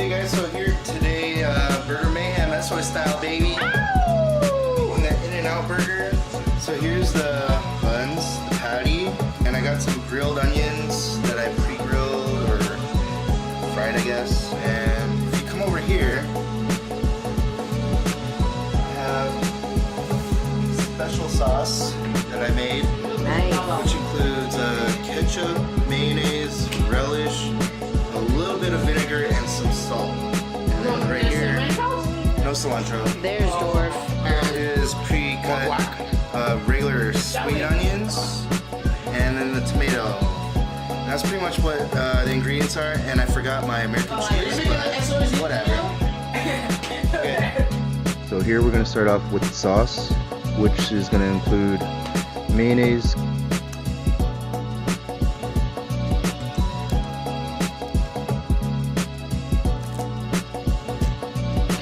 Hey guys, so here today, Burger Mayhem, ESOY'S style, baby. And the In-N-Out burger. So here's the buns, the patty, and I got some grilled onions that I pre-grilled or fried, I guess. And if you come over here, I have special sauce that I made, which includes ketchup, mayonnaise, relish, a little bit of vinegar, and some salt. And then right here, no cilantro. There's dwarf. Here is pre-cut regular sweet onions, and then the tomato. That's pretty much what the ingredients are, and I forgot my American cheese, but whatever. Okay. So here we're going to start off with the sauce, which is going to include mayonnaise,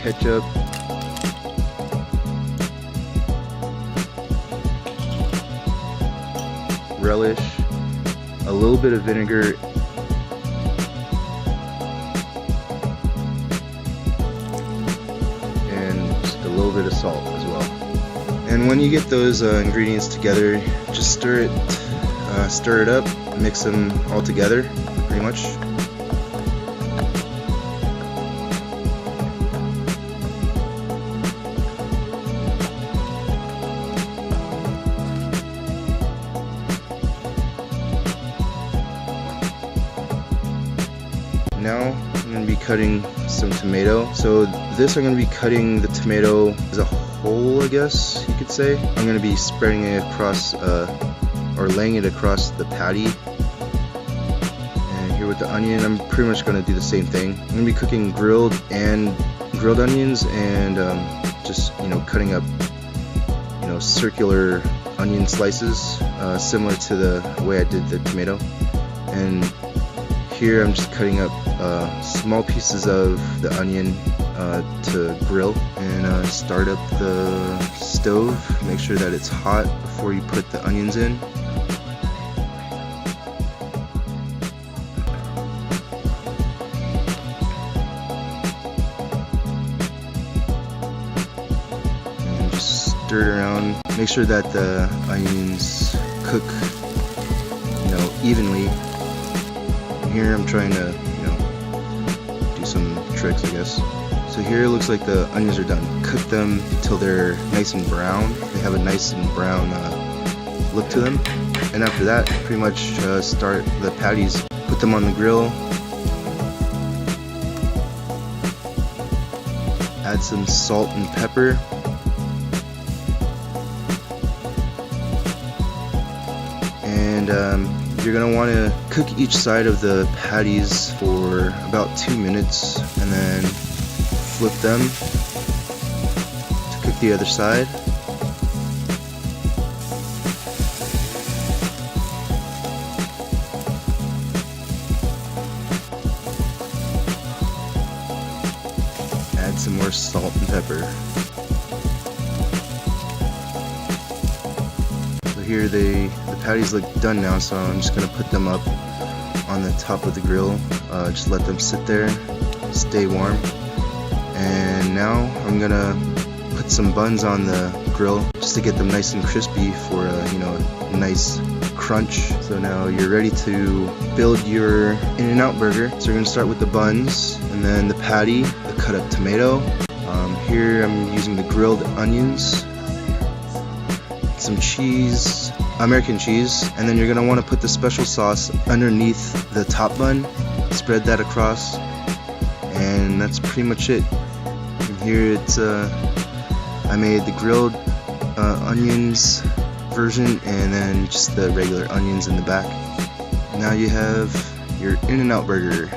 ketchup, relish, a little bit of vinegar, and just a little bit of salt as well. And when you get those ingredients together, just stir it up, mix them all together pretty much. Now I'm going to be cutting some tomato. So this, I'm going to be cutting the tomato as a whole, I guess you could say. I'm going to be spreading it across or laying it across the patty. And here with the onion, I'm pretty much going to do the same thing. I'm going to be cooking grilled onions and just, you know, cutting up, you know, circular onion slices, similar to the way I did the tomato. And here I'm just cutting up small pieces of the onion to grill, and start up the stove. Make sure that it's hot before you put the onions in. And just stir it around. Make sure that the onions cook, you know, evenly. Here I'm trying to, you know, do some tricks, I guess. So here it looks like the onions are done. Cook them until they're nice and brown. They have a nice and brown look to them. And after that, pretty much start the patties. Put them on the grill. Add some salt and pepper. And you're going to want to cook each side of the patties for about 2 minutes, and then flip them to cook the other side. Add some more salt and pepper. Here the patties look done now, so I'm just going to put them up on the top of the grill. Just let them sit there, stay warm. And now I'm going to put some buns on the grill just to get them nice and crispy for you know, a nice crunch. So now you're ready to build your In-N-Out burger. So you're going to start with the buns, and then the patty, the cut up tomato. Here I'm using the grilled onions, some cheese, American cheese, and then you're going to want to put the special sauce underneath the top bun. Spread that across, and that's pretty much it. And here it's I made the grilled onions version, and then just the regular onions in the back. Now you have your In-N-Out burger.